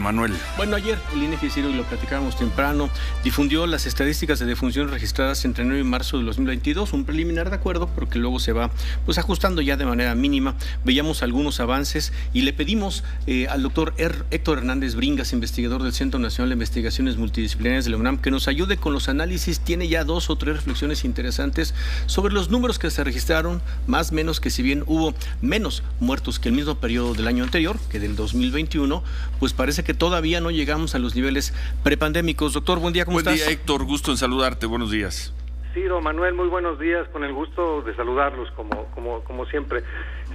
Manuel. Bueno, ayer el INEGI, Ciro, y lo platicábamos temprano, difundió las estadísticas de defunciones registradas entre enero y marzo de 2022, un preliminar de acuerdo, pero que luego se va pues ajustando ya de manera mínima. Veíamos algunos avances y le pedimos al doctor Héctor Hernández Bringas, investigador del Centro Nacional de Investigaciones Multidisciplinarias de la UNAM, que nos ayude con los análisis. Tiene ya 2 o 3 reflexiones interesantes sobre los números que se registraron, más o menos, que si bien hubo menos muertos que el mismo periodo del año anterior, que del 2021, pues parece que todavía no llegamos a los niveles prepandémicos. Doctor, buen día, ¿cómo estás? Buen día, Héctor, gusto en saludarte, buenos días. Ciro, Manuel, muy buenos días, con el gusto de saludarlos como siempre.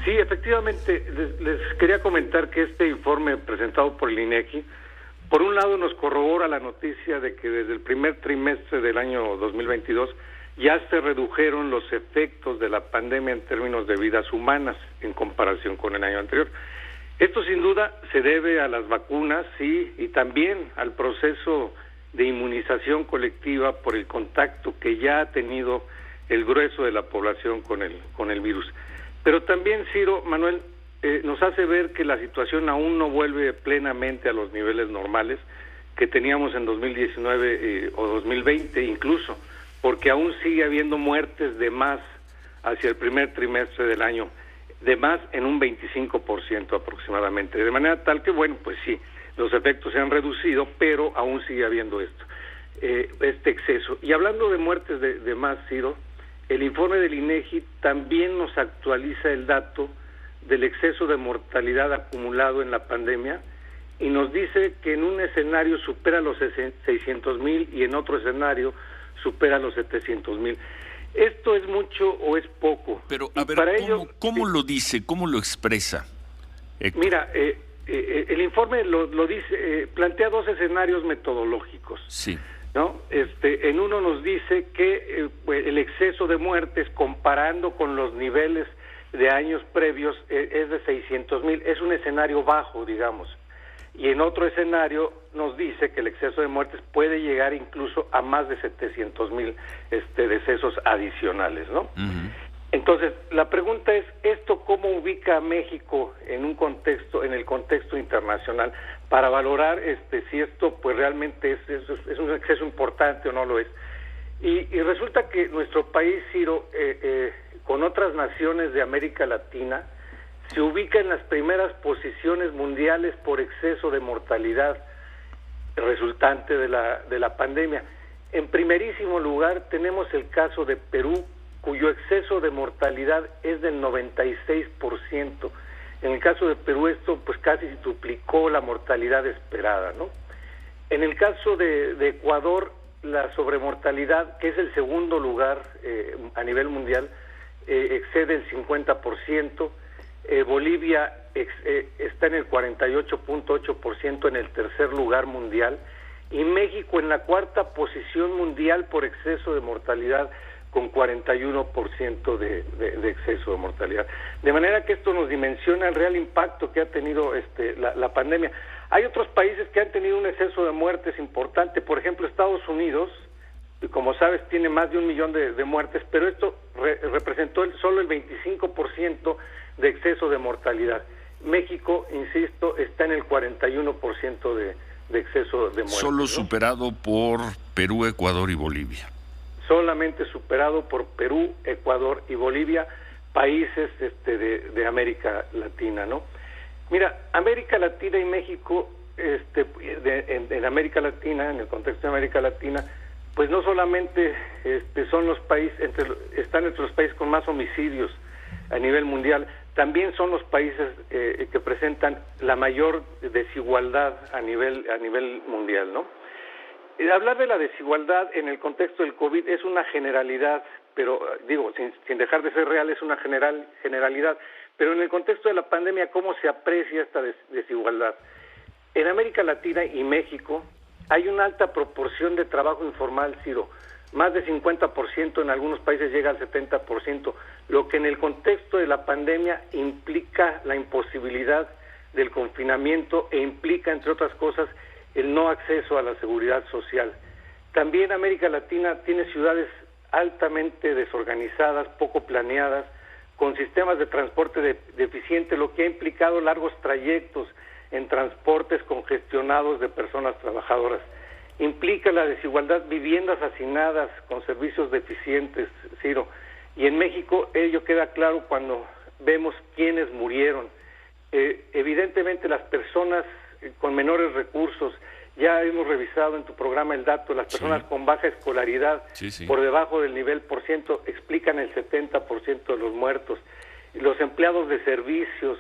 Sí, efectivamente, les quería comentar que este informe presentado por el INEGI, por un lado nos corrobora la noticia de que desde el primer trimestre del año 2022 ya se redujeron los efectos de la pandemia en términos de vidas humanas en comparación con el año anterior. Esto sin duda se debe a las vacunas, sí, y también al proceso de inmunización colectiva por el contacto que ya ha tenido el grueso de la población con el virus. Pero también, Ciro, Manuel, nos hace ver que la situación aún no vuelve plenamente a los niveles normales que teníamos en 2019 o 2020 incluso, porque aún sigue habiendo muertes de más hacia el primer trimestre del año, de más en un 25% aproximadamente, de manera tal que, bueno, pues sí, los efectos se han reducido, pero aún sigue habiendo este exceso. Y hablando de muertes de más, Ciro, el informe del INEGI también nos actualiza el dato del exceso de mortalidad acumulado en la pandemia y nos dice que en un escenario supera los 600,000 y en otro escenario supera los 700,000. ¿Esto es mucho o es poco? Pero, a ver, ¿cómo lo dice? ¿Cómo lo expresa, Héctor? Mira, el informe lo dice, plantea 2 escenarios metodológicos. Sí. ¿No? En uno nos dice que el exceso de muertes comparando con los niveles de años previos es de 600,000, es un escenario bajo, digamos. Y en otro escenario nos dice que el exceso de muertes puede llegar incluso a más de 700,000 decesos adicionales, ¿no? Uh-huh. Entonces, la pregunta es, ¿esto cómo ubica a México en el contexto internacional para valorar si esto pues realmente es un exceso importante o no lo es? Y resulta que nuestro país, Ciro, con otras naciones de América Latina, se ubica en las primeras posiciones mundiales por exceso de mortalidad resultante de la pandemia. En primerísimo lugar tenemos el caso de Perú, cuyo exceso de mortalidad es del 96%. En el caso de Perú esto pues casi duplicó la mortalidad esperada, ¿no? En el caso de Ecuador, la sobremortalidad, que es el segundo lugar a nivel mundial, excede el 50%. Bolivia está en el 48.8% en el tercer lugar mundial, y México en la cuarta posición mundial por exceso de mortalidad, con 41% de exceso de mortalidad. De manera que esto nos dimensiona el real impacto que ha tenido la pandemia. Hay otros países que han tenido un exceso de muertes importante, por ejemplo Estados Unidos, como sabes, tiene más de 1 millón de muertes, pero esto representó solo el 25% de exceso de mortalidad. México, insisto, está en el 41% de exceso de muertes. Solo, ¿no?, superado por Perú, Ecuador y Bolivia. Solamente superado por Perú, Ecuador y Bolivia, países de América Latina, ¿no? Mira, América Latina y México, en América Latina, en el contexto de América Latina, pues no solamente son los países, están entre los países con más homicidios a nivel mundial, también son los países que presentan la mayor desigualdad a nivel mundial, ¿no? Hablar de la desigualdad en el contexto del COVID es una generalidad, pero digo, sin dejar de ser real, es una generalidad, pero en el contexto de la pandemia, ¿cómo se aprecia esta desigualdad? En América Latina y México hay una alta proporción de trabajo informal, Ciro, más de 50%, en algunos países llega al 70%, lo que en el contexto de la pandemia implica la imposibilidad del confinamiento e implica, entre otras cosas, el no acceso a la seguridad social. También América Latina tiene ciudades altamente desorganizadas, poco planeadas, con sistemas de transporte deficientes, lo que ha implicado largos trayectos en transportes congestionados de personas trabajadoras. Implica la desigualdad, viviendas hacinadas con servicios deficientes, Ciro. Y en México ello queda claro cuando vemos quiénes murieron. Evidentemente las personas con menores recursos, ya hemos revisado en tu programa el dato, las personas con baja escolaridad, por debajo del nivel por ciento, explican el 70% de los muertos. Los empleados de servicios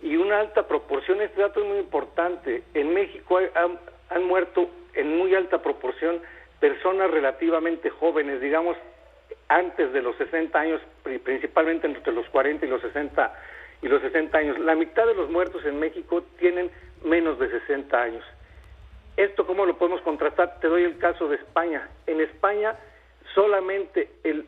y una alta proporción, este dato es muy importante, en México han muerto en muy alta proporción personas relativamente jóvenes, digamos, antes de los 60 años, principalmente entre los 40 y los 60 años. La mitad de los muertos en México tienen menos de 60 años. ¿Esto cómo lo podemos contrastar? Te doy el caso de España. En España solamente el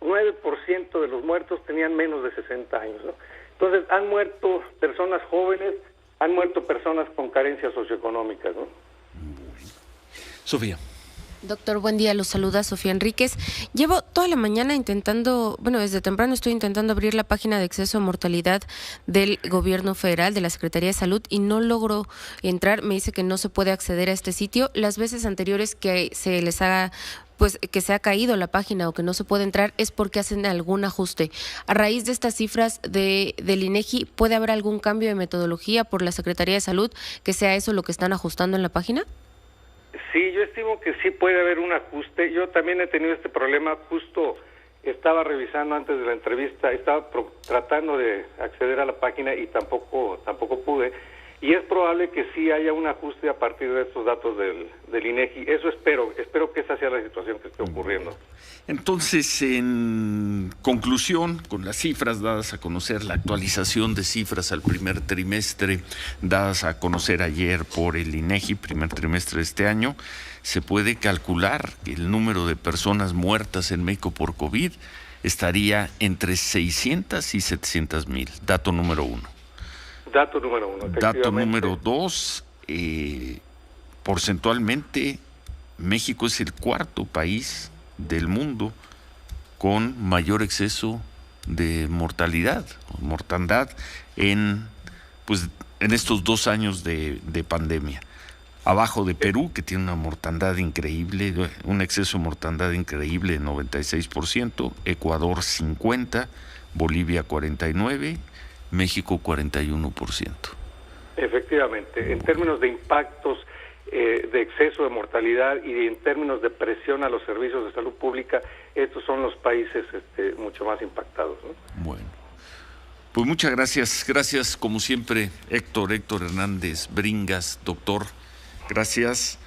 9% de los muertos tenían menos de 60 años, ¿no? Entonces han muerto personas jóvenes, han muerto personas con carencias socioeconómicas, ¿no? Sofía. Doctor, buen día, los saluda Sofía Enríquez. Llevo toda la mañana intentando, desde temprano estoy intentando abrir la página de acceso a mortalidad del gobierno federal, de la Secretaría de Salud, y no logro entrar. Me dice que no se puede acceder a este sitio. Las veces anteriores que se les haga, que se ha caído la página o que no se puede entrar es porque hacen algún ajuste. A raíz de estas cifras del INEGI, ¿puede haber algún cambio de metodología por la Secretaría de Salud que sea eso lo que están ajustando en la página? Sí, yo estimo que sí puede haber un ajuste. Yo también he tenido este problema, justo estaba revisando antes de la entrevista, estaba tratando de acceder a la página y tampoco pude. Y es probable que sí haya un ajuste a partir de estos datos del INEGI. Eso espero que esa sea la situación que esté ocurriendo. Entonces, en conclusión, con las cifras dadas a conocer, la actualización de cifras al primer trimestre dadas a conocer ayer por el INEGI, primer trimestre de este año, se puede calcular que el número de personas muertas en México por COVID estaría entre 600 y 700 mil. Dato número uno. Dato número uno. Dato número dos, porcentualmente México es el cuarto país del mundo con mayor exceso de mortandad en estos 2 años de pandemia. Abajo de Perú, que tiene una mortandad increíble, un exceso de mortandad increíble de 96%, Ecuador 50%, Bolivia 49%, México 41%. Efectivamente, en términos de impactos de exceso de mortalidad y en términos de presión a los servicios de salud pública, estos son los países mucho más impactados, ¿no? Bueno, pues muchas gracias como siempre, Héctor Hernández Bringas, doctor, gracias.